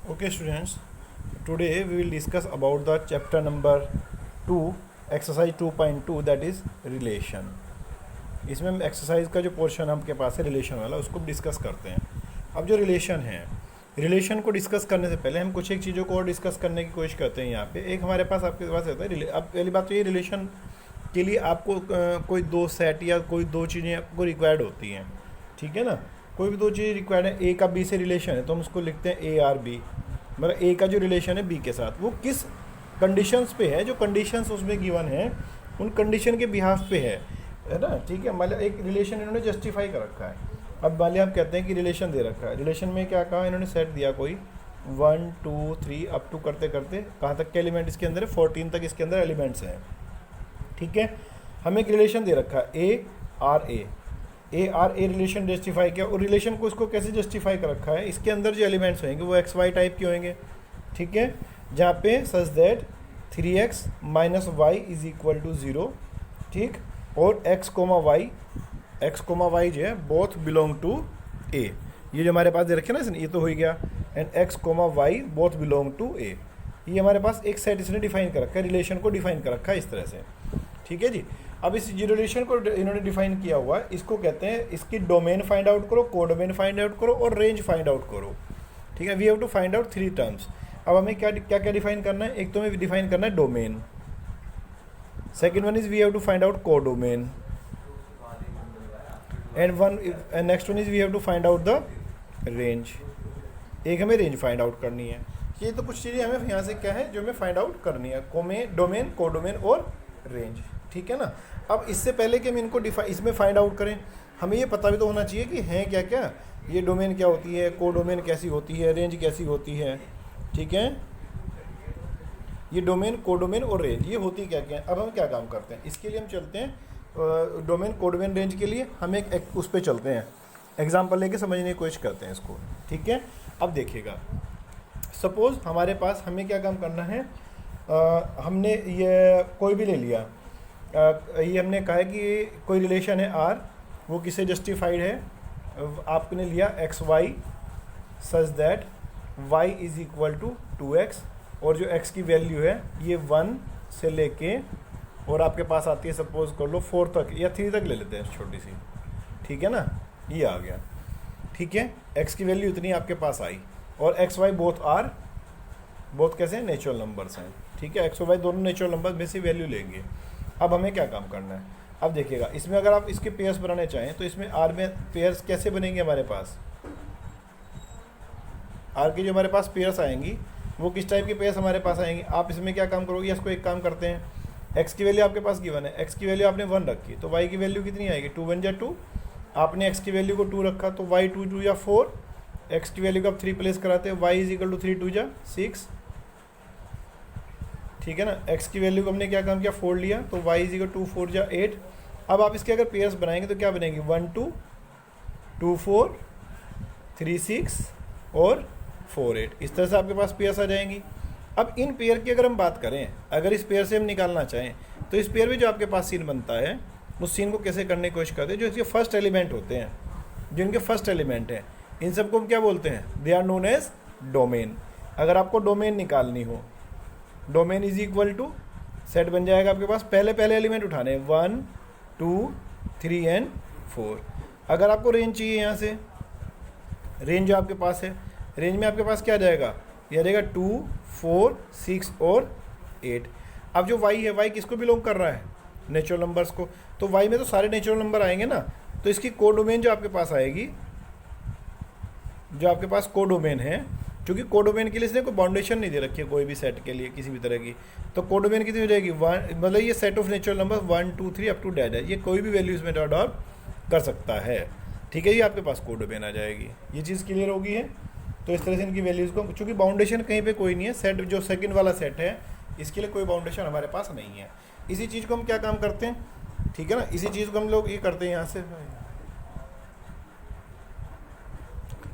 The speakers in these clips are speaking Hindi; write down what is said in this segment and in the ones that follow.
Okay, students. Today we will discuss about the chapter number 2, exercise 2.2, that is relation. इसमें हम एक्सरसाइज का जो पोर्शन आपके पास है रिलेशन वाला उसको डिस्कस करते हैं. अब जो रिलेशन है, रिलेशन को डिस्कस करने से पहले हम कुछ एक चीज़ों को और डिस्कस करने की कोशिश करते हैं. यहाँ पे एक हमारे पास आपके पास होता है. अब पहली बात तो ये, रिलेशन के लिए आपको कोई दो सेट या कोई दो चीज़ें आपको रिक्वायर्ड होती हैं. ठीक है ना. कोई भी दो चीज़ रिक्वायर्ड है. ए का बी से रिलेशन है तो हम उसको लिखते हैं ए आर बी. मतलब ए का जो रिलेशन है बी के साथ, वो किस कंडीशंस पे है, जो कंडीशंस उसमें गिवन है उन कंडीशन के बिहाफ पे है ना. ठीक है. मान लिया एक रिलेशन इन्होंने जस्टिफाई कर रखा है. अब मान लिया आप कहते हैं कि रिलेशन दे रखा है. रिलेशन में क्या कहा इन्होंने, सेट दिया कोई 1 2 3 अप टू करते करते कहाँ तक के एलिमेंट इसके अंदर है, 14 तक इसके अंदर एलिमेंट्स हैं. ठीक है. हमें एक रिलेशन दे रखा है A R a relation justify किया. और रिलेशन को इसको कैसे जस्टिफाई कर रखा है, इसके अंदर जो एलिमेंट्स होंगे वो एक्स वाई टाइप के होंगे. ठीक है. जहाँ पे such that 3x minus Y is equal to 0. ठीक. और x कोमा वाई जो है बोथ बिलोंग टू ए. ये जो हमारे पास दे रखे ना इसने, ये तो हो ही गया. And x comma Y both belong to A. ये हमारे पास एक सेट इसने डिफाइन कर रखा है, रिलेशन को डिफाइन कर रखा है इस तरह से. ठीक है जी. अब इस रिलेशन को इन्होंने डिफाइन किया हुआ है, इसको कहते हैं, इसकी डोमेन फाइंड आउट करो, कोडोमेन फाइंड आउट करो और रेंज फाइंड आउट करो. ठीक है. We have to find out 3 terms. अब हमें क्या क्या क्या डिफाइन करना है. एक तो हमें डिफाइन करना है domain. Second one is we have to find out codomain. And next one is we have to find out the range. एक हमें रेंज फाइंड आउट करनी है. ये तो कुछ चीज़ें हमें यहाँ से क्या है जो हमें फाइंड आउट करनी है, डोमेन कोडोमेन और रेंज. ठीक है ना. अब इससे पहले कि हम इनको इसमें फाइंड आउट करें, हमें ये पता भी तो होना चाहिए कि हैं क्या क्या. ये डोमेन क्या होती है, कोडोमेन कैसी होती है, रेंज कैसी होती है. ठीक है. ये डोमेन कोडोमेन और रेंज ये होती क्या क्या. अब हम क्या काम करते हैं, इसके लिए हम चलते हैं डोमेन कोडोमेन रेंज के लिए हम एक उस पर चलते हैं, एग्जाम्पल लेके समझने की कोशिश करते हैं इसको. ठीक है. अब देखिएगा, सपोज़ हमारे पास हमें क्या काम करना है. हमने ये कोई भी ले लिया. ये हमने कहा है कि कोई रिलेशन है आर, वो किसे जस्टिफाइड है. आपने लिया X Y such that Y is equal to 2x. और जो x की वैल्यू है ये 1 से लेके और आपके पास आती है सपोज कर लो 4 तक या 3 तक ले लेते हैं छोटी सी. ठीक है ना. ये आ गया. ठीक है. x की वैल्यू इतनी आपके पास आई. और एक्स वाई बोथ कैसे नेचुरल नंबर्स हैं. ठीक है. एक्स और वाई दोनों नेचुरल नंबर में से वैल्यू लेंगे. अब हमें क्या काम करना है. अब देखिएगा, इसमें अगर आप इसके पेयर्स बनाने चाहें तो इसमें आर में पेयर्स कैसे बनेंगे. हमारे पास आर की जो हमारे पास पेयर्स आएंगी वो किस टाइप की पेयर्स हमारे पास आएंगी. आप इसमें क्या काम करोगे, इसको एक काम करते हैं. एक्स की वैल्यू आपके पास गिवन है, एक्स की वैल्यू आपने 1 रखी तो वाई की वैल्यू कितनी आएगी, 2 1 जा 2. आपने एक्स की वैल्यू को 2 रखा तो वाई 2 2 या 4. एक्स की वैल्यू को आप 3 प्लेस कराते हैं, वाई इज इक्वल टू 3 2 जा 6. ठीक है ना. एक्स की वैल्यू को हमने क्या काम किया, 4 लिया तो वाई इज इक्वल टू 4 जा 8. अब आप इसके अगर पेयर्स बनाएंगे तो क्या बनेगी, 1 2 2 4 3 6 और 4 8. इस तरह से आपके पास पेयर्स आ जाएंगी. अब इन पेयर की अगर हम बात करें, अगर इस पेयर से हम निकालना चाहें तो इस पेयर में जो आपके पास सीन बनता है उस सीन को कैसे करने की कोशिश करते हैं. जो इसके फर्स्ट एलिमेंट होते हैं, जो इनके फर्स्ट एलिमेंट हैं, इन सबको हम क्या बोलते हैं, they are known as domain. अगर आपको डोमेन निकालनी हो, domain is equal to set बन जाएगा आपके पास. पहले एलिमेंट उठाने 1 2 3 एंड 4. अगर आपको रेंज चाहिए, यहाँ से रेंज जो आपके पास है, रेंज में आपके पास क्या आ जाएगा, यह रहेगा 2 4 6 और 8. अब जो y है, y किसको बिलोंग कर रहा है, नेचुरल नंबर्स को. तो y में तो सारे नेचुरल नंबर आएंगे ना. तो इसकी कोडोमेन जो आपके पास आएगी, जो आपके पास कोडोमेन है, क्योंकि कोडोमेन के लिए इसने कोई बाउंडेशन नहीं दे रखी है कोई भी सेट के लिए किसी भी तरह की. तो कोडोमेन कितनी हो जाएगी, 1, मतलब ये set of natural number 1 2 3 up to डैड है. ये कोई भी वैल्यू इसमें डॉट डॉट कर सकता है. ठीक है. ये आपके पास कोडोमेन आ जाएगी. ये चीज़ क्लियर होगी है. तो इस तरह से इनकी वैल्यूज़ को, चूँकि बाउंडेशन कहीं पे कोई नहीं है, सेट जो सेकंड वाला सेट है इसके लिए कोई बाउंडेशन हमारे पास नहीं है. इसी चीज़ को हम क्या काम करते हैं. ठीक है ना. इसी चीज़ को हम लोग ये करते हैं यहाँ से.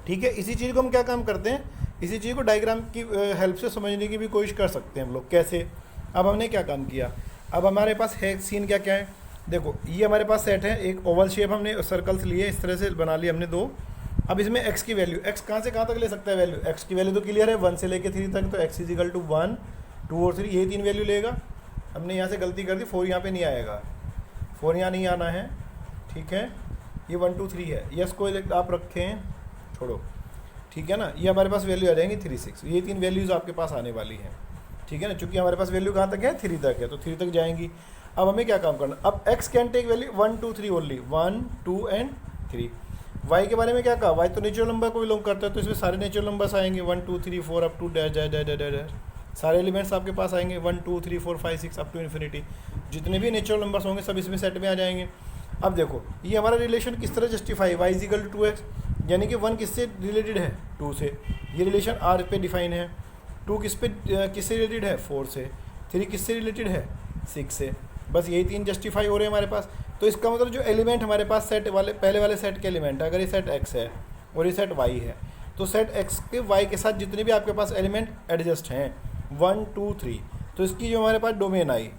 ठीक है. इसी चीज़ को हम क्या काम करते हैं, इसी चीज़ को डायग्राम की हेल्प से समझने की भी कोशिश कर सकते हैं हम लोग. कैसे. अब हमने क्या काम किया, अब हमारे पास है सीन क्या क्या है. देखो, ये हमारे पास सेट है, एक ओवल शेप हमने सर्कल्स लिए, इस तरह से बना लिया हमने 2. अब इसमें x की वैल्यू, x कहाँ से कहाँ तक ले सकता है वैल्यू, x की वैल्यू तो क्लियर है 1 से लेके 3 तक, तो x इजिकल टू 1 2 और 3 ये 3 वैल्यू लेगा। हमने यहाँ से गलती कर दी, 4 यहाँ पे नहीं आएगा, 4 यहाँ नहीं आना है, ठीक है। ये 1 2 3 है, यस को आप रखें, छोड़ो, ठीक है ना। ये हमारे पास वैल्यू आ जाएंगी 3 6, ये 3 वैल्यूज़ आपके पास आने वाली हैं, ठीक है ना। चूँकि हमारे पास वैल्यू कहाँ तक है 3 तक है, तो 3 तक जाएंगी। अब हमें क्या काम करना, अब x can take value 1 2 3 only, 1 2 and 3। y के बारे में क्या कहा, y तो नेचुरल नंबर को बिलोंग करता है, तो इसमें सारे नेचुरल नंबर्स आएंगे 1 2 3 4 up to dash dash dash dash dash, सारे एलिमेंट्स आपके पास आएंगे 1 2 3 4 5 6 अप टू इन्फिनिटी। जितने भी नेचुरल नंबर्स होंगे सब इसमें सेट में आ जाएंगे। अब देखो ये हमारा रिलेशन किस तरह justify, y is equal to 2x, यानी कि 1 किससे रिलेटेड है 2 से, ये रिलेशन r पे डिफाइन है। 2 किससे रिलेटेड है 4 से, 3 किससे रिलेटेड है 6 से, बस यही 3 जस्टिफाई हो रहे हैं हमारे पास। तो इसका मतलब जो एलिमेंट हमारे पास सेट वाले पहले वाले सेट के एलिमेंट है, अगर ये सेट x है और ये सेट y है, तो सेट x के y के साथ जितने भी आपके पास एलिमेंट एडजस्ट हैं 1 2 3, तो इसकी जो हमारे पास डोमेन आई,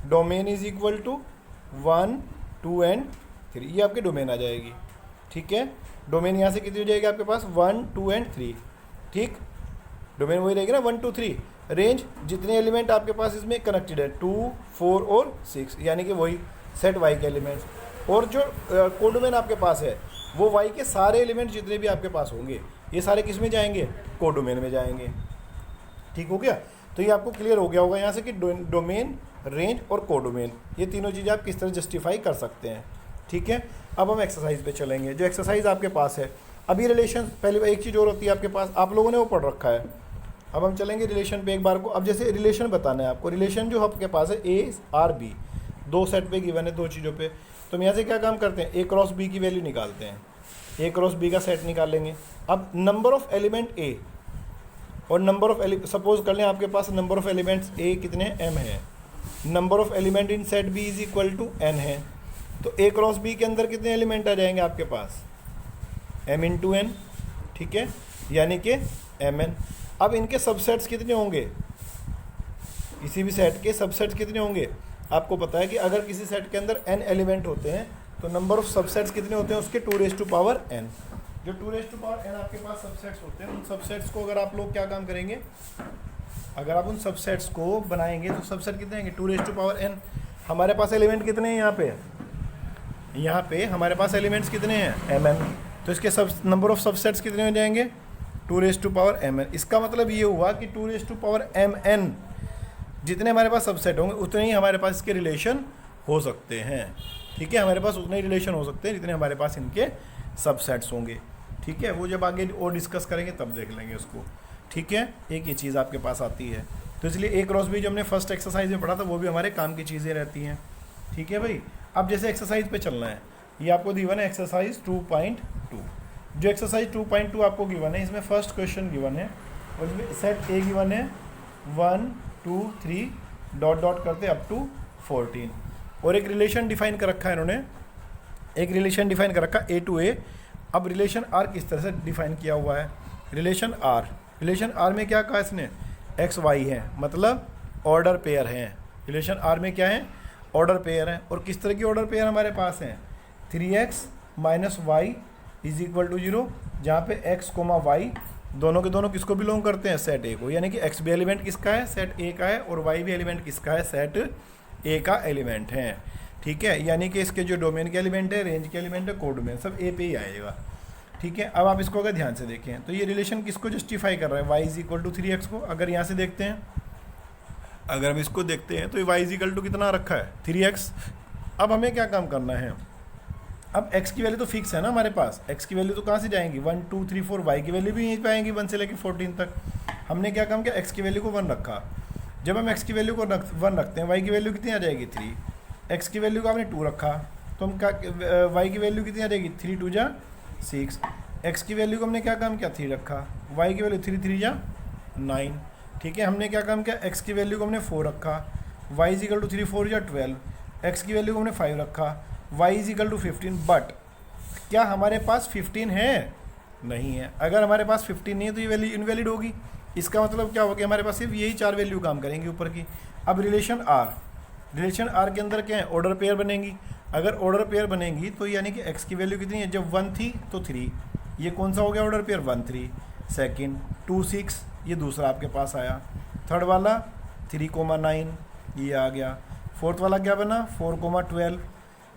domain is equal to 1 2 and 3, ये आपकी डोमेन आ जाएगी, ठीक है। डोमेन यहाँ से कितनी हो जाएगी आपके पास 1 2 एंड 3, ठीक, डोमेन वही रहेगी ना 1 2 3। रेंज जितने एलिमेंट आपके पास इसमें कनेक्टेड है 2 4 और 6, यानी कि वही सेट y के एलिमेंट्स। और जो कोडोमेन आपके पास है वो y के सारे एलिमेंट जितने भी आपके पास होंगे ये सारे किस में जाएंगे, कोडोमेन में जाएंगे, ठीक हो गया। तो ये आपको क्लियर हो गया होगा यहाँ से कि डोमेन, रेंज और कोडोमेन, ये तीनों चीज़ें आप किस तरह जस्टिफाई कर सकते हैं, ठीक है। अब हम एक्सरसाइज पे चलेंगे। जो एक्सरसाइज आपके पास है, अभी रिलेशन, पहले एक चीज़ और होती है आपके पास, आप लोगों ने वो पढ़ रखा है। अब हम चलेंगे रिलेशन पे एक बार को। अब जैसे रिलेशन बताना है आपको, रिलेशन जो आपके पास है ए आर बी, 2 सेट पे गिवन है 2 चीज़ों पे, तो हम यहाँ से क्या काम करते हैं, ए क्रॉस बी की वैल्यू निकालते हैं, ए क्रॉस बी का सेट निकाल लेंगे। अब नंबर ऑफ एलिमेंट ए और नंबर ऑफ सपोज कर लें आपके पास नंबर ऑफ एलिमेंट्स ए कितने m है, number of element in set B is equal to n है, तो ए क्रॉस बी के अंदर कितने एलिमेंट आ जाएंगे आपके पास m इंटू n, ठीक है, यानी कि mn। अब इनके सबसेट्स कितने होंगे, किसी भी सेट के सबसेट्स कितने होंगे, आपको पता है कि अगर किसी सेट के अंदर n एलिमेंट होते हैं तो नंबर ऑफ सबसेट्स कितने होते हैं उसके 2n। जो 2n आपके पास सबसेट्स होते हैं, उन सबसेट्स को अगर आप लोग क्या काम करेंगे, अगर आप उन सबसेट्स को बनाएंगे तो सबसेट कितने आएंगे 2n। हमारे पास एलिमेंट कितने हैं यहाँ पे हमारे पास एलिमेंट्स कितने हैं mn, तो इसके सब नंबर ऑफ सबसेट्स कितने हो जाएंगे 2mn। इसका मतलब ये हुआ कि 2mn जितने हमारे पास सबसेट होंगे उतने ही हमारे पास इसके रिलेशन हो सकते हैं, ठीक है, हमारे पास उतने ही रिलेशन हो सकते हैं जितने हमारे पास इनके सबसेट्स होंगे, ठीक है। वो जब आगे और डिस्कस करेंगे तब देख लेंगे उसको, ठीक है। एक ही चीज़ आपके पास आती है, तो इसलिए ए क्रॉस बी जो हमने फर्स्ट एक्सरसाइज में पढ़ा था वो भी हमारे काम की चीज़ें रहती हैं, ठीक है भाई। अब जैसे एक्सरसाइज पे चलना है, ये आपको गिवन है एक्सरसाइज 2.2। जो एक्सरसाइज 2.2 आपको गिवन है, इसमें फर्स्ट क्वेश्चन गिवन है और इसमें सेट ए गिवन है 1 2 3 डॉट डॉट करते अप टू 14, और एक रिलेशन डिफाइन कर रखा है इन्होंने, एक रिलेशन डिफाइन कर रखा ए टू ए। अब रिलेशन आर किस तरह से डिफाइन किया हुआ है, रिलेशन आर में क्या कहा इसने, एक्स वाई है, मतलब ऑर्डर पेयर हैं। रिलेशन आर में क्या है, ऑर्डर पेयर है। और किस तरह की ऑर्डर पेयर हमारे पास हैं, 3x minus Y is equal to 0, जहाँ पे x कोमा वाई दोनों के दोनों किसको बिलोंग करते हैं, सेट ए को, यानी कि x भी एलिमेंट किसका है, सेट ए का है, और y भी एलिमेंट किसका है, सेट ए का एलिमेंट है, ठीक है। यानी कि इसके जो डोमेन के एलिमेंट है, रेंज के एलिमेंट है, कोडोमेन सब ए पे ही आएगा, ठीक है। अब आप इसको अगर ध्यान से देखें तो ये रिलेशन किसको जस्टिफाई कर रहा है, y is equal to 3x को। अगर यहाँ से देखते हैं, अगर हम इसको देखते हैं तो y इज इक्वल टू कितना रखा है 3x। अब हमें क्या काम करना है, अब x की वैल्यू तो फिक्स है ना हमारे पास, x की वैल्यू तो कहाँ से जाएंगी 1 2 3 4, y की वैल्यू भी यहीं पे आएंगी 1 से लेकर 14 तक। हमने क्या काम किया, x की वैल्यू को 1 रखा। जब हम x की वैल्यू को 1 रखते हैं, y की वैल्यू कितनी आ जाएगी 3, x की वैल्यू को आपने 2 रखा तो हम क्या, y की वैल्यू कितनी आ जाएगी 3 2 जा 6, x की वैल्यू को हमने क्या काम किया 3 रखा, y की वैल्यू 3 3 जा 9, ठीक है। हमने क्या काम किया, x की वैल्यू को हमने 4 रखा, y इज इक्वल टू 3 4 या 12, x की वैल्यू को हमने 5 रखा, y is equal to 15। But क्या हमारे पास 15 है, नहीं है। अगर हमारे पास 15 नहीं है तो ये वैल्यू इनवैलिड होगी। इसका मतलब क्या होगा, हमारे पास सिर्फ यही 4 वैल्यू काम करेंगी ऊपर की। अब रिलेशन आर के अंदर क्या है, ऑर्डर पेयर बनेंगी। अगर ऑर्डर पेयर बनेंगी तो यानी कि x की वैल्यू कितनी है, जब 1 थी तो 3, ये कौन सा हो गया ऑर्डर पेयर 1 3, सेकेंड 2 6 ये दूसरा आपके पास आया, थर्ड वाला 3,9 ये आ गया, फोर्थ वाला क्या बना 4,12।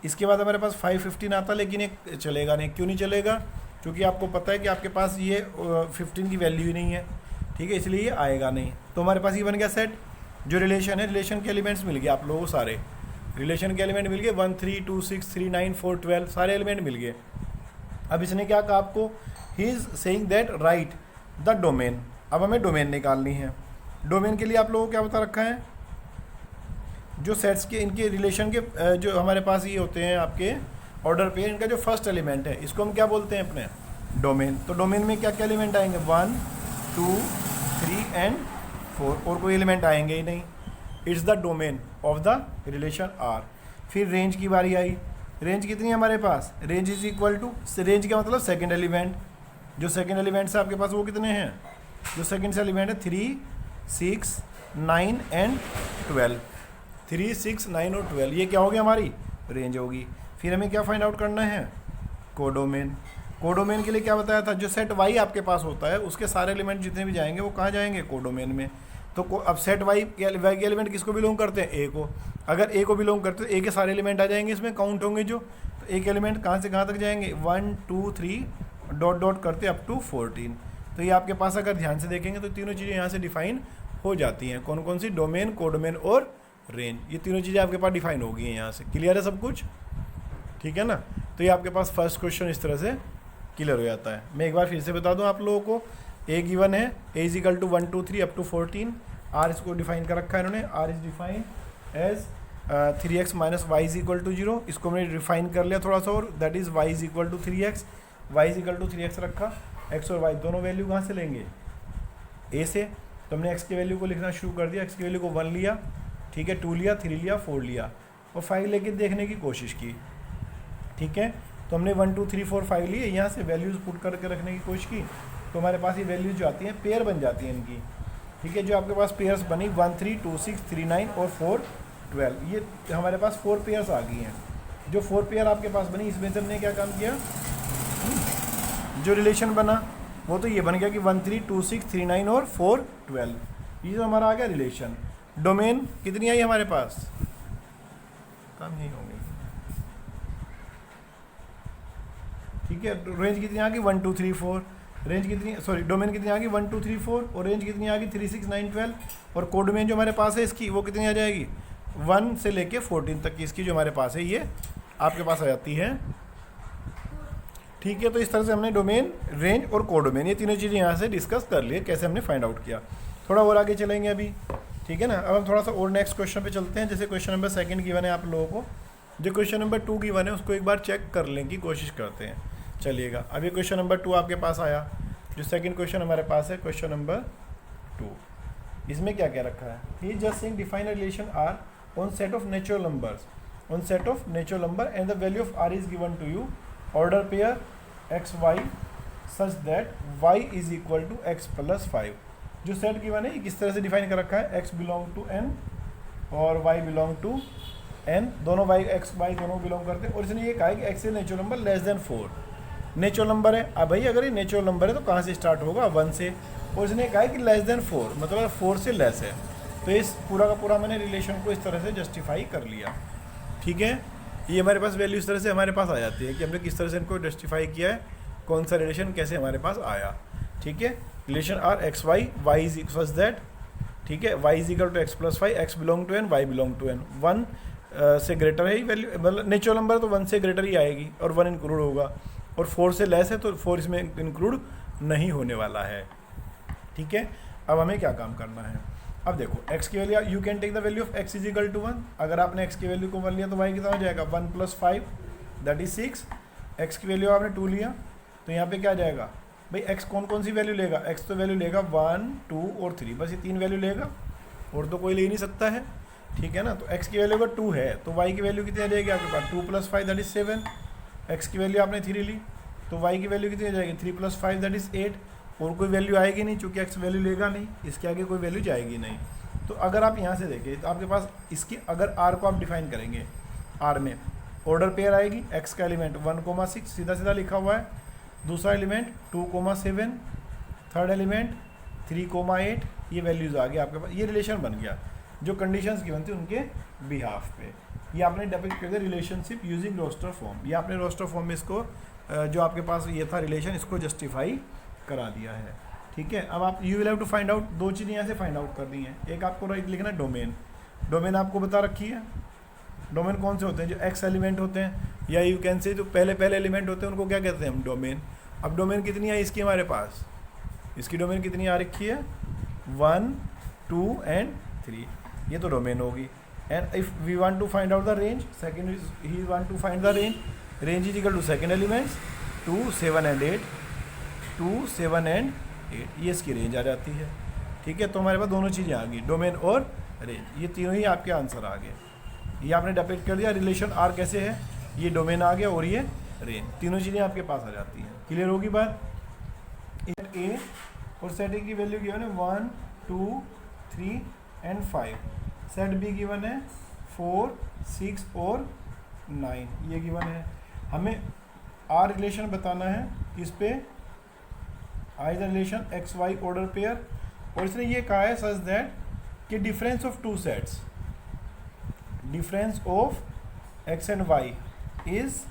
इसके बाद हमारे पास 5 15 आता, लेकिन एक चलेगा नहीं। क्यों नहीं चलेगा? क्योंकि आपको पता है कि आपके पास ये 15 की वैल्यू ही नहीं है, ठीक है, इसलिए ये आएगा नहीं। तो हमारे पास ये बन गया सेट। जो रिलेशन है, रिलेशन के एलिमेंट्स मिल गए आप लोगों को, सारे रिलेशन के एलिमेंट मिल गए 1 3 2 6 3 9 4 12 सारे एलिमेंट मिल गए। अब इसने क्या कहा आपको, he is saying that right the domain. अब हमें डोमेन निकालनी है। डोमेन के लिए आप लोगों को क्या बता रखा है, जो सेट्स के इनके रिलेशन के जो हमारे पास ये होते हैं आपके ऑर्डर पे, इनका जो फर्स्ट एलिमेंट है इसको हम क्या बोलते हैं अपने डोमेन। तो डोमेन में क्या क्या एलिमेंट आएंगे 1 2 3 एंड 4, और कोई एलिमेंट आएंगे ही नहीं। It's the domain of the relation R. फिर रेंज की बारी आई। रेंज कितनी है हमारे पास, range is equal to, range का मतलब सेकेंड एलिमेंट। जो सेकेंड एलिमेंट है आपके पास वो कितने हैं, जो सेकेंड से एलिमेंट है 3 6 9 एंड 12, 3 6 9 और 12, ये क्या हो गया हमारी रेंज होगी। फिर हमें क्या फाइंड आउट करना है, कोडोमेन। कोडोमेन के लिए क्या बताया था, जो सेट वाई आपके पास होता है उसके सारे एलिमेंट जितने भी जाएंगे वो कहाँ जाएंगे, कोडोमेन में। तो अब सेट वाई के एलिमेंट किसको बिलोंग करते हैं, ए को। अगर ए को बिलोंग करते हैं तो ए के सारे एलिमेंट आ जाएंगे, इसमें काउंट होंगे जो। तो एक एलिमेंट कहाँ से कहाँ तक जाएंगे 1 2 3 डॉट डॉट करते अप टू 14। तो ये आपके पास अगर ध्यान से देखेंगे तो तीनों चीज़ें यहाँ से डिफाइन हो जाती हैं। कौन कौन सी, डोमेन, कोडोमेन और रेंज, ये तीनों चीज़ें आपके पास डिफाइन हो गई हैं यहाँ से। क्लियर है सब कुछ, ठीक है ना। तो ये आपके पास फर्स्ट क्वेश्चन इस तरह से क्लियर हो जाता है। मैं एक बार फिर से बता दूं आप लोगों को, ए गिवन है, A is equal to 1 2 3 up to 14। R इसको डिफाइन कर रखा है इन्होंने, R is define as 3x minus Y is equal to 0। इसको मैंने डिफाइन कर लिया थोड़ा सा, और that is Y is equal to 3x, Y is equal to 3x रखा। एक्स और वाई दोनों वैल्यू कहाँ से लेंगे, ए से। तो हमने एक्स की वैल्यू को लिखना शुरू कर दिया। एक्स की वैल्यू को 1 लिया, ठीक है, 2 लिया, 3 लिया, 4 लिया और 5 लेके देखने की कोशिश की, ठीक है। तो हमने 1 2 3 4 5 लिए, यहाँ से वैल्यूज़ पुट करके रखने की कोशिश की, तो हमारे पास ये वैल्यूज़ जो आती हैं पेयर बन जाती हैं इनकी, ठीक है। जो आपके पास पेयर्स बनी 1 3 2 6 3 9 और 4 12, ये हमारे पास 4 पेयर्स आ गई हैं। जो 4 पेयर आपके पास बनी, इसमें से हमने क्या काम किया, जो रिलेशन बना वो तो ये बन गया कि 1 3 2 6 3 9 और 4 12, ये जो हमारा आ गया रिलेशन। डोमेन कितनी आई हमारे पास, काम नहीं होंगे, ठीक है। रेंज कितनी आ गई 1 2 3 4, रेंज कितनी, सॉरी डोमेन कितनी आ गई 1 2 3 4, और रेंज कितनी आ गई 3 6 9 12, और कोडोमेन जो हमारे पास है इसकी वो कितनी आ जाएगी 1 से लेके 14 तक की इसकी जो हमारे पास है ये आपके पास आ जाती है, ठीक है। तो इस तरह से हमने डोमेन, रेंज और कोडोमेन ये तीनों चीज़ें यहाँ से डिस्कस कर लिए, कैसे हमने फाइंड आउट किया। थोड़ा और आगे चलेंगे अभी, ठीक है ना। अब हम थोड़ा सा और नेक्स्ट क्वेश्चन पे चलते हैं। जैसे क्वेश्चन नंबर 2 गिवन है आप लोगों को, जो क्वेश्चन नंबर 2 गिवन है उसको एक बार चेक कर लें की कोशिश करते हैं, चलिएगा। अभी क्वेश्चन नंबर 2 आपके पास आया, जो सेकंड क्वेश्चन हमारे पास है क्वेश्चन नंबर 2। इसमें क्या क्या रखा है, he just saying define a relation R on set of natural numbers, on set of natural number and the value of R is given to you, order pair X Y such that Y is equal to X plus 5। जो सेट गिवन है किस तरह से डिफाइन कर रखा है, एक्स बिलोंग टू एन और वाई बिलोंग टू एन, दोनों वाई एक्स वाई दोनों बिलोंग करते हैं। और इसने ये कहा है कि x is natural number less then 4, natural number है। अब भाई अगर ये नेचुरल नंबर है तो कहाँ से स्टार्ट होगा, 1 से, और इसने कहा है कि लेस देन 4 मतलब 4 से लेस है। तो इस पूरा का पूरा मैंने रिलेशन को इस तरह से जस्टिफाई कर लिया, ठीक है। ये हमारे पास वैल्यू इस तरह से हमारे पास आ जाती है कि हमने किस तरह से इनको जस्टिफाई किया है, कौन सा रिलेशन कैसे हमारे पास आया, ठीक है। Relation R X Y, Y is equal that, ठीक है, Y is equal to X plus 5, X belong to N, Y belong to N. 1 से ग्रेटर है ही वैल्यू, मतलब नेचुरल नंबर तो 1 से ग्रेटर ही आएगी और 1 इंक्लूड होगा, और 4 से लेस है तो 4 इसमें इंक्लूड नहीं होने वाला है, ठीक है। अब हमें क्या काम करना है, अब देखो x की value, you can take the value of x is equal to 1। अगर आपने x की वैल्यू को 1 लिया तो y कितना हो जाएगा 1 प्लस 5 दैट इज 6। x की वैल्यू आपने 2 लिया तो यहाँ पे क्या आ जाएगा भाई, x कौन कौन सी वैल्यू लेगा, x तो वैल्यू लेगा 1 2 और 3, बस ये 3 वैल्यू लेगा और तो कोई ले ही नहीं सकता है, ठीक है ना। तो x की वैल्यू अगर 2 है तो y की वैल्यू कितनी आ जाएगी आपके पास 2 प्लस 5 दैट इज 7। x की वैल्यू आपने 3 ली तो y की वैल्यू कितनी आ जाएगी 3 प्लस 5 दैट इज 8, और कोई वैल्यू आएगी नहीं चूँकि x वैल्यू लेगा नहीं, इसके आगे कोई वैल्यू जाएगी नहीं। तो अगर आप यहाँ से देखें तो आपके पास इसकी अगर r को आप डिफाइन करेंगे, r में ऑर्डर पेयर आएगी, x का एलिमेंट 1,6 सीधा सीधा लिखा हुआ है, दूसरा एलिमेंट 2,7, थर्ड एलिमेंट 3,8, ये वैल्यूज़ आ गया आपके पास, ये रिलेशन बन गया जो कंडीशंस गिवन थी उनके बिहाफ पे। ये आपने डिपिक्ट कर दिया रिलेशनशिप यूजिंग रोस्टर फॉर्म, ये आपने रोस्टर फॉर्म में इसको जो आपके पास ये था रिलेशन, इसको जस्टिफाई करा दिया है। ठीक है, अब आप you will have to find out, दो चीज़ें यहाँ से फाइंड आउट करनी है। एक आपको लिखना है डोमेन, डोमेन आपको बता रखी है। डोमेन कौन से होते हैं? जो एक्स एलिमेंट होते हैं, या यू कैन से जो पहले एलिमेंट होते हैं उनको क्या कहते हैं हम? डोमेन। अब डोमेन कितनी है इसकी हमारे पास? इसकी डोमेन कितनी आ रखी है? 1, 2 एंड 3, ये तो डोमेन होगी। And if we want to find out the range, second is he want to find the range, range is equal to second elements 2, 7 and 8, 2, 7 and 8, ये इसकी रेंज आ जाती है। ठीक है, तो हमारे पास दोनों चीज़ें आ गई, डोमेन और रेंज, ये तीनों ही आपके आंसर आ गए। ये आपने डिपिक्ट कर दिया रिलेशन आर कैसे है, ये डोमेन आ गया और ये रेंज, तीनों चीज़ें आपके पास आ जाती हैं। क्लियर होगी बात? सेट ए और सेट ए की वैल्यू गिवन है 1, 2, 3 एंड 5। सेट बी गिवन है 4, 6 और 9, ये गिवन है। हमें आर रिलेशन बताना है किस पे? I the relation X Y order pair, और इसने ये कहा है सच दैट कि difference of two sets, difference of X and Y is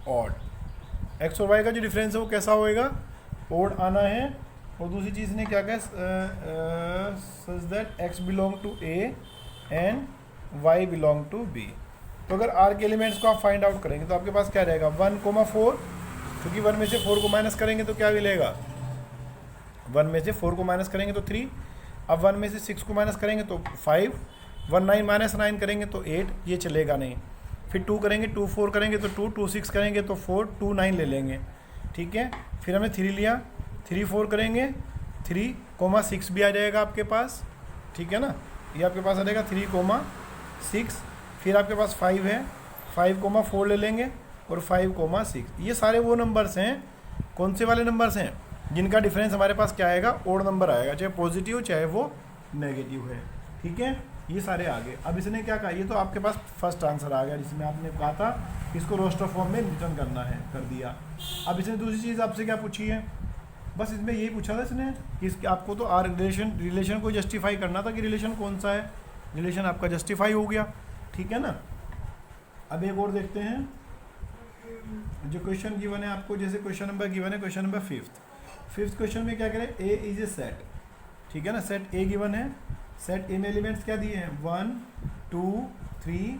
odd. X और वाई का जो डिफरेंस है वो कैसा होएगा? ऑड आना है। और दूसरी चीज़ ने क्या कहा? Such that X belong to A and Y belong to B. तो अगर आर के एलिमेंट्स को आप फाइंड आउट करेंगे तो आपके पास क्या रहेगा? 1,4, क्योंकि 1 में से 4 को माइनस करेंगे तो क्या मिलेगा? 1 में से 4 को माइनस करेंगे तो 3, अब 1 में से 6 को माइनस करेंगे तो 5, 1 9 माइनस 9 करेंगे तो 8, ये चलेगा नहीं। फिर 2 करेंगे, 2 4 करेंगे तो 2, 2 6 करेंगे तो 4, 2 9 ले लेंगे। ठीक है, फिर हमने 3 लिया, 3 4 करेंगे, 3,6 भी आ जाएगा आपके पास। ठीक है ना, ये आपके पास आ जाएगा 3,6। फिर आपके पास 5 है, 5,4 ले लेंगे और 5,6। ये सारे वो नंबर्स हैं, कौन से वाले नंबर्स हैं? जिनका डिफरेंस हमारे पास क्या आएगा? ओड नंबर आएगा, चाहे पॉजिटिव चाहे वो नेगेटिव है। ठीक है, ये सारे आ गए। अब इसने क्या कहा? ये तो आपके पास फर्स्ट आंसर आ गया जिसमें आपने कहा था इसको रोस्टर फॉर्म में रिटर्न करना है, कर दिया। अब इसने दूसरी चीज़ आपसे क्या पूछी है? बस इसमें यही पूछा था इसने कि इसके आपको तो आर रिलेशन को जस्टिफाई करना था कि रिलेशन कौन सा है। रिलेशन आपका जस्टिफाई हो गया। ठीक है ना, अब एक और देखते हैं जो क्वेश्चन गिवन है आपको। जैसे क्वेश्चन नंबर गिवन है, क्वेश्चन नंबर 5th क्वेश्चन में क्या करें? ए इज ए सेट। ठीक है ना, सेट ए गिवन है। सेट ए में एलिमेंट्स क्या दिए हैं? 1, 2, 3,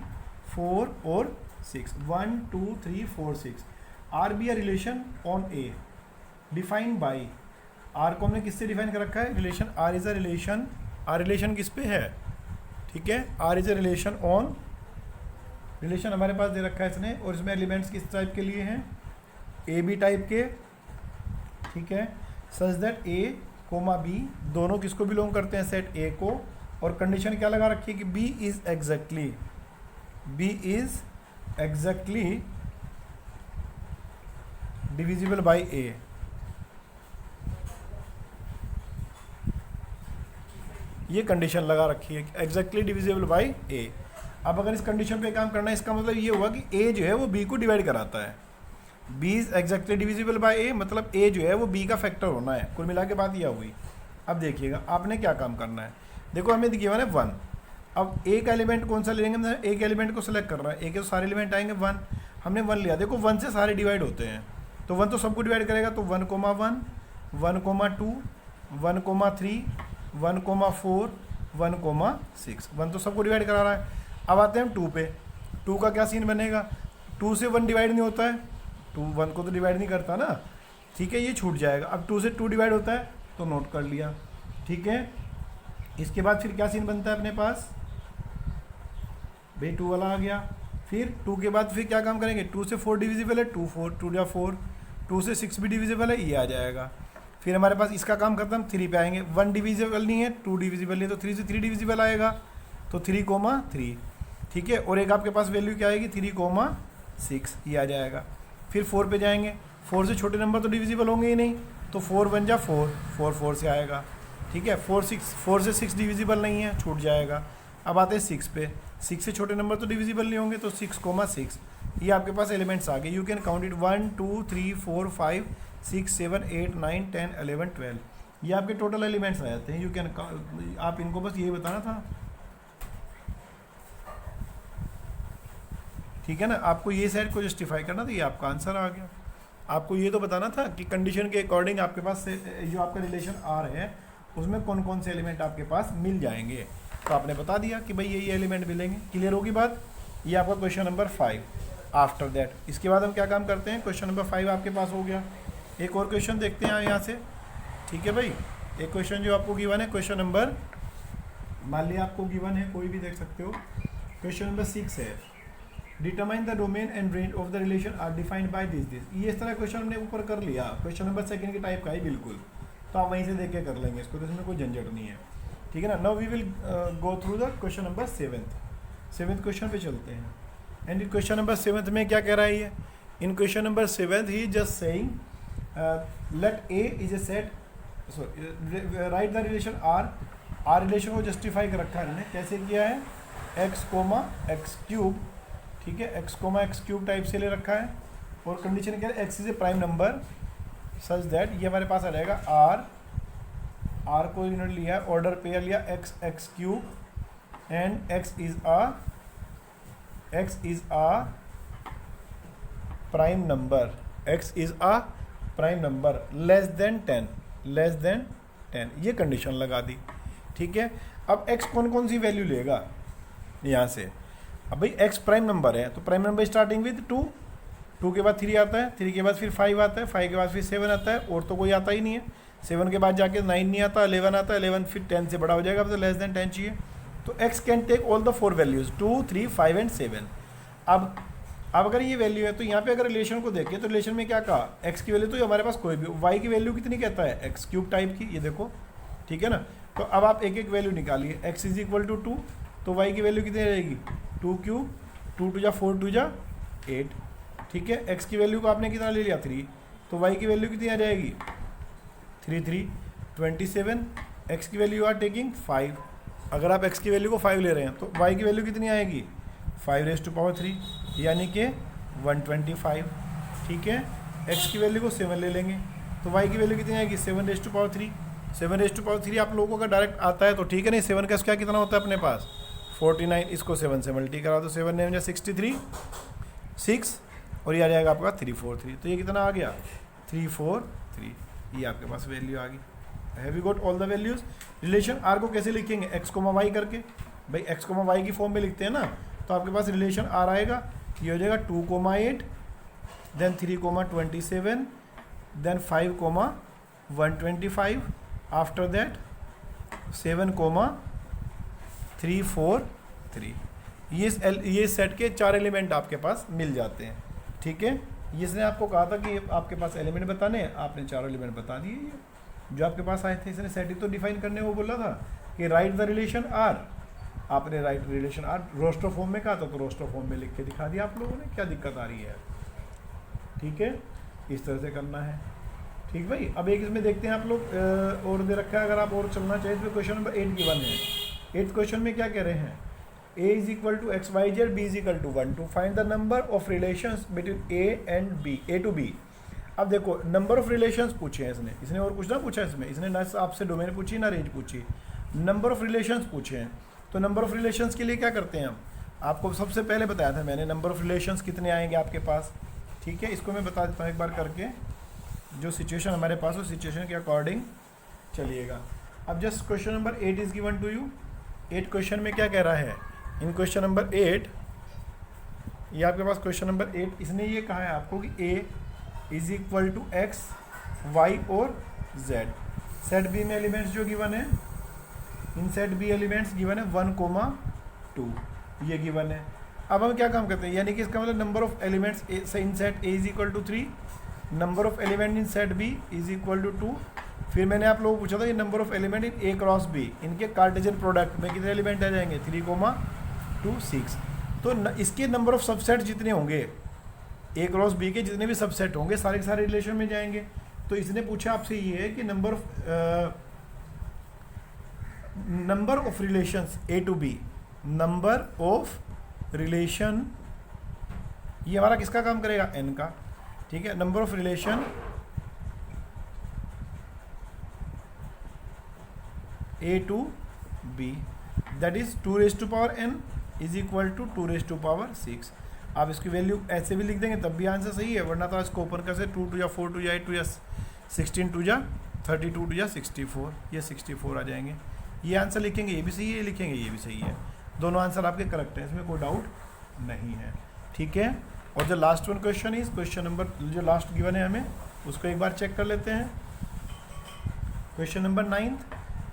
4 और 6। 1, 2, 3, 4, 6। R be a relation on A defined by, R को हमने किससे डिफाइन कर रखा है? Relation R is a relation, R relation किस पे है? ठीक है, R is a relation on, relation हमारे पास दे रखा है इसने, और इसमें एलिमेंट्स किस टाइप के लिए हैं? ए बी टाइप के। ठीक है, such that A comma B दोनों किसको बिलोंग करते हैं? सेट ए को। और कंडीशन क्या लगा रखी है कि B is exactly divisible by A. ये कंडीशन लगा रखी है एग्जैक्टली डिविजिबल बाई ए। अब अगर इस कंडीशन पे काम करना है, इसका मतलब ये हुआ कि ए जो है वो बी को डिवाइड कराता है। B is exactly divisible by A, मतलब ए जो है वो बी का फैक्टर होना है। कुल मिला के बात यह हुई। अब देखिएगा आपने क्या काम करना है। देखो हमें गिवन है 1, अब ए का एलिमेंट कौन सा ले लेंगे? ए के एलिमेंट को सिलेक्ट करना है। ए के तो सारे एलिमेंट आएंगे 1, हमने 1 लिया। देखो 1 से सारे डिवाइड होते हैं, तो 1 तो सबको डिवाइड करेगा, तो 1,1, 1,2, 1,3, 1,4, 1,6, 1 तो सबको डिवाइड करा रहा है। अब आते हैं हम 2 पे। 2 का क्या सीन बनेगा? 2 से 1 डिवाइड नहीं होता है, 2 1 को तो डिवाइड नहीं करता ना। ठीक है, ये छूट जाएगा। अब 2 से 2 डिवाइड होता है तो नोट कर लिया। ठीक है, इसके बाद फिर क्या सीन बनता है अपने पास? भाई 2 वाला आ गया। फिर 2 के बाद फिर क्या काम करेंगे? 2 से 4 डिविजिबल है, 2 4, 2 या 4। 2 से 6 भी डिविजिबल है, ये आ जाएगा। फिर हमारे पास इसका काम खत्म, 3 पे आएंगे। 1 डिविजिबल नहीं है, 2 डिविजिबल नहीं है, तो 3 से 3 डिविजिबल आएगा, तो 3,3। ठीक है, और एक आपके पास वैल्यू क्या आएगी? 3,6, ये आ जाएगा। फिर 4 पे जाएंगे। 4 से छोटे नंबर तो डिविजिबल होंगे ही नहीं, तो 4 1 जा 4, 4 4 से आएगा। ठीक है, 4 से 6 डिविजिबल नहीं है, छूट जाएगा। अब आते हैं 6 पे। 6 से छोटे नंबर तो डिविजिबल नहीं होंगे, तो 6,6, ये आपके पास एलिमेंट्स आ गए। यू कैन काउंट इट 1 2 3 4 5 6 7 8 9 10 11 12, ये आपके टोटल एलिमेंट्स आ जाते हैं। यू कैन, आप इनको बस यही बताना था, ठीक है ना, आपको ये सेट को जस्टिफाई करना था, ये आपका आंसर आ गया। आपको ये तो बताना था कि कंडीशन के अकॉर्डिंग आपके पास जो आपका रिलेशन आर है उसमें कौन कौन से एलिमेंट आपके पास मिल जाएंगे, तो आपने बता दिया कि भाई ये एलिमेंट मिलेंगे। क्लियर होगी बात? ये आपका क्वेश्चन नंबर 5। आफ्टर दैट इसके बाद हम क्या काम करते हैं, क्वेश्चन नंबर 5 आपके पास हो गया। एक और क्वेश्चन देखते हैं यहाँ से, ठीक है भाई। एक क्वेश्चन जो आपको गिवन है, क्वेश्चन नंबर, मान लिया आपको गिवन है, कोई भी देख सकते हो। क्वेश्चन नंबर 6 है, determine the domain and range of the relation R defined by this this. ये इस तरह क्वेश्चन हमने ऊपर कर लिया, क्वेश्चन नंबर 2 के टाइप का ही बिल्कुल, तो आप वहीं से देख के कर लेंगे इसको, तो इसमें कोई झंझट नहीं है, ठीक है ना। Now we will go through the question number 7 question पे चलते हैं। एंड इन क्वेश्चन नंबर 7 में क्या कह रहा है ये, in question number 7 he just saying let A is a set, right the relation R relation को जस्टिफाई कर रखा है इन्होंने, कैसे किया है, एक्स कोमा एक्स क्यूब, ठीक है, X comma X cube type से ले रखा है, और कंडीशन क्या है, X is a prime number such that, ये हमारे पास आ जाएगा आर को इन्होंने लिया ऑर्डर पेयर लिया X X cube and X is a prime number less than 10, ये कंडीशन लगा दी, ठीक है। अब x कौन कौन सी वैल्यू लेगा यहाँ से, अब भाई x प्राइम नंबर है तो प्राइम नंबर स्टार्टिंग विद 2 के बाद 3 आता है, 3 के बाद फिर 5 आता है, 5 के बाद फिर 7 आता है, और तो कोई आता ही नहीं है। 7 के बाद जाके 9 नहीं आता, 11 आता है, 11 फिर 10 से बड़ा हो जाएगा, तो लेस देन 10 चाहिए। तो x can take all the 4 values 2 3 5 and 7। अब अगर ये वैल्यू है तो यहाँ पे अगर रिलेशन को देखें तो रिलेशन में क्या कहा, x की वैल्यू तो हमारे पास कोई भी, y की वैल्यू कितनी कहता है, एक्स क्यूब टाइप की, ये देखो, ठीक है ना। तो अब आप एक एक वैल्यू निकालिए, x इज इक्वल टू 2, तो y की वैल्यू कितनी रहेगी, 2 क्यूब, 2 2 जा 4 2 जा 8, ठीक है। x की वैल्यू को आपने कितना ले लिया 3, तो y की वैल्यू कितनी आ जाएगी 3 3 27, x की वैल्यू आर टेकिंग 5, अगर आप x की वैल्यू को 5 ले रहे हैं तो y की वैल्यू कितनी आएगी 5⁻3 यानी कि 125, ठीक है। x की वैल्यू को 7 ले लेंगे तो y की वैल्यू कितनी आएगी 7⁻3, 7�3 आप लोगों का डायरेक्ट आता है तो ठीक है, नहीं 7 का स्क्वायर कितना होता है अपने पास 49, इसको 7 से मल्टी करा तो 7 ने 63 6, और ये आ जाएगा आपका 343, तो ये कितना आ गया 343, ये आपके पास वैल्यू आ गई। Have we got all the values. Relation R को कैसे लिखेंगे, एक्स कोमा वाई करके, भाई एक्स कोमा वाई की फॉर्म में लिखते हैं ना, तो आपके पास रिलेशन आर आएगा, ये हो जाएगा 2,8 देन 3,27 देन 5,125 आफ्टर दैट 7,343। ये सेट के 4 एलिमेंट आपके पास मिल जाते हैं, ठीक है। इसने आपको कहा था कि आपके पास एलिमेंट बताने हैं, आपने 4 एलिमेंट बता दिए, ये जो आपके पास आए थे। इसने सेट ही तो डिफाइन करने वो बोला था कि राइट द रिलेशन आर, आपने write relation R roster form में कहा था, तो रोस्टर फॉर्म में लिख के दिखा दिया आप लोगों ने, क्या दिक्कत आ रही है, ठीक है। इस तरह से करना है, ठीक भाई। अब एक इसमें देखते हैं आप लोग, और दे रखा है, अगर आप और चलना चाहिए तो क्वेश्चन नंबर 8 गिवन है। 8th क्वेश्चन में क्या कह रहे हैं, a is equal to X Y Z, B is equal to 1 to find the number of relations between a and b, a to b। अब देखो नंबर ऑफ रिलेशंस पूछे हैं इसने और कुछ ना पूछा इसने ना आपसे डोमेन पूछी ना रेंज पूछी, नंबर ऑफ रिलेशंस पूछे हैं। तो नंबर ऑफ रिलेशंस के लिए क्या करते हैं हम, आपको सबसे पहले बताया था मैंने नंबर ऑफ रिलेशंस कितने आएंगे आपके पास, ठीक है। इसको मैं बता देता हूँ एक बार करके, जो सिचुएशन हमारे पास हो सिचुएशन के अकॉर्डिंग चलिएगा। अब just question number 8 is given to you. 8 question में क्या कह रहा है, इन क्वेश्चन नंबर 8, ये आपके पास क्वेश्चन नंबर 8, इसने ये कहा है आपको कि a is equal to X Y और z, सेट बी में एलिमेंट्स जो गिवन है, in set B elements given है 1,2, ये गिवन है। अब हम क्या काम करते हैं, यानी कि इसका मतलब number of elements in set A is equal to 3, number of element in set B is equal to 2। फिर मैंने आप लोगों को पूछा था ये number of element in A cross B, इनके कार्टेशियन प्रोडक्ट में कितने एलिमेंट आ जाएंगे 3,2 6। तो इसके नंबर ऑफ सबसेट जितने होंगे ए क्रॉस बी के जितने भी सबसेट होंगे सारे के सारे रिलेशन में जाएंगे। तो इसने पूछा आपसे ये है कि number of relations A to B, number of relation, ये हमारा किसका काम करेगा, एन का, ठीक है। Number of relation a to b, that is 2 raise to power n is equal to 2 raise to power 6। आप इसकी वैल्यू ऐसे भी लिख देंगे तब भी आंसर सही है, वरना तो इसको ओपन कैसे 2 2 या 4 2 या 8 2 या 16 2 या 32 2 या 64, ये 64 आ जाएंगे। ये आंसर लिखेंगे, ये भी सही है, ये लिखेंगे ये भी सही है, दोनों आंसर आपके करेक्ट हैं, इसमें कोई डाउट नहीं है। ठीक है, और जो last one question is question number जो लास्ट गिवन है हमें उसको एक बार चेक कर लेते हैं। Question number 9th,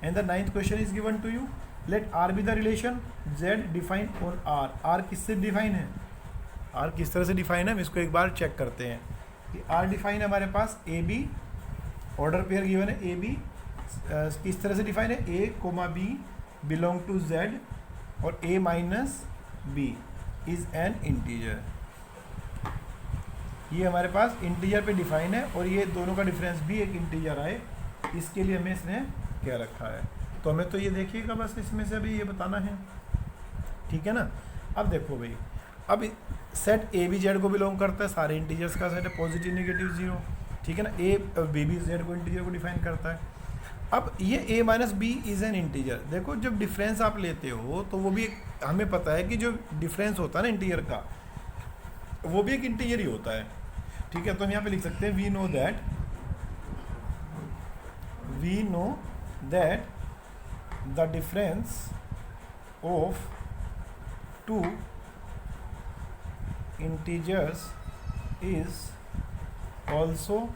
and the 9th question is given to you, let R be the relation Z define on R. R किससे डिफाइन है, आर किस तरह से डिफाइन है, हम इसको एक बार चेक करते हैं कि आर डिफाइन है हमारे पास A B, order pair given है ए बी, किस तरह से डिफाइन है, A comma B belong to Z और a minus B is an integer. ये हमारे पास इंटीजर पे डिफाइन है और ये दोनों का डिफरेंस भी एक इंटीजर आए, इसके लिए हमें इसने क्या रखा है। तो हमें तो ये देखिएगा बस इसमें से अभी ये बताना है, ठीक है ना। अब देखो भाई, अब सेट ए बी जेड को बिलोंग करता है, सारे इंटीजर्स का सेट है, पॉजिटिव नेगेटिव जीरो, ठीक है ना। ए बी बी जेड को इंटीजर को डिफाइन करता है। अब ये a minus B is an integer. देखो जब डिफरेंस आप लेते हो तो वो भी हमें पता है कि जो डिफरेंस होता है ना इंटीजर का, वो भी एक इंटीजर ही होता है, ठीक है। तो हम यहाँ पे लिख सकते हैं we know that the difference of two integers is also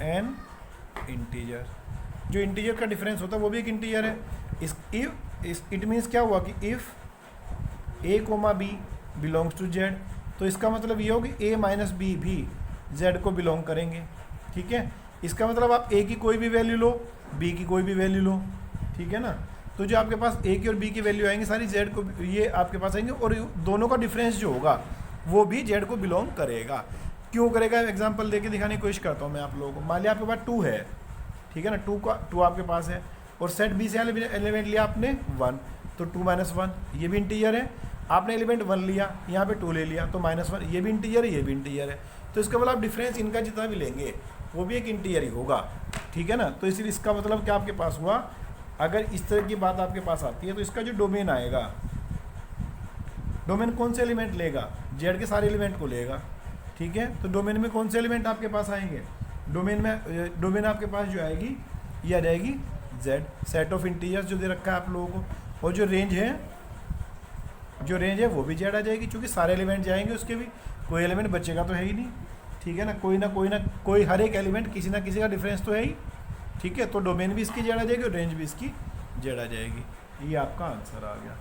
an integer. जो इंटीजर का डिफरेंस होता है वो भी एक इंटीजर है। इट मीन्स क्या हुआ कि if A comma B belongs to Z, तो इसका मतलब ये हो कि ए माइनस बी भी जेड को बिलोंग करेंगे, ठीक है। इसका मतलब आप ए की कोई भी वैल्यू लो, बी की कोई भी वैल्यू लो, ठीक है ना। तो जो आपके पास ए की और बी की वैल्यू आएंगे सारी जेड को, ये आपके पास आएंगे और दोनों का डिफरेंस जो होगा वो भी जेड को बिलोंग करेगा। क्यों करेगा, एग्जाम्पल देके दिखाने की कोशिश करता हूँ मैं आप लोगों को। मान लिया आपके पास 2 है, ठीक है ना, 2 आपके पास है और सेट बी से एलिमेंट लिया आपने 1, तो 2 माइनस 1 ये भी इंटीजर है। आपने एलिमेंट 1 लिया, यहाँ पे 2 ले लिया, तो -1 ये भी इंटीजर है, ये भी इंटीजर है। तो इसका मतलब आप डिफरेंस इनका जितना भी लेंगे वो भी एक इंटीजर ही होगा, ठीक है ना। तो इसलिए इसका मतलब क्या आपके पास हुआ, अगर इस तरह की बात आपके पास आती है तो इसका जो डोमेन आएगा, डोमेन कौन से एलिमेंट लेगा, जेड के सारे एलिमेंट को लेगा, ठीक है। तो डोमेन में कौन से एलिमेंट आपके पास आएंगे, डोमेन आपके पास जो आएगी ये आ जाएगी जेड, सेट ऑफ इंटीजर्स जो दे रखा है आप लोगों को, और जो रेंज है वो भी जेड आ जाएगी, क्योंकि सारे एलिमेंट जाएंगे उसके भी, कोई एलिमेंट बचेगा तो है ही नहीं, ठीक है ना। कोई हर एक एलिमेंट किसी ना किसी का डिफरेंस तो है ही, ठीक है। तो डोमेन भी इसकी जेड आ जाएगी और रेंज भी इसकी जेड आ जाएगी। ये आपका आंसर आ गया।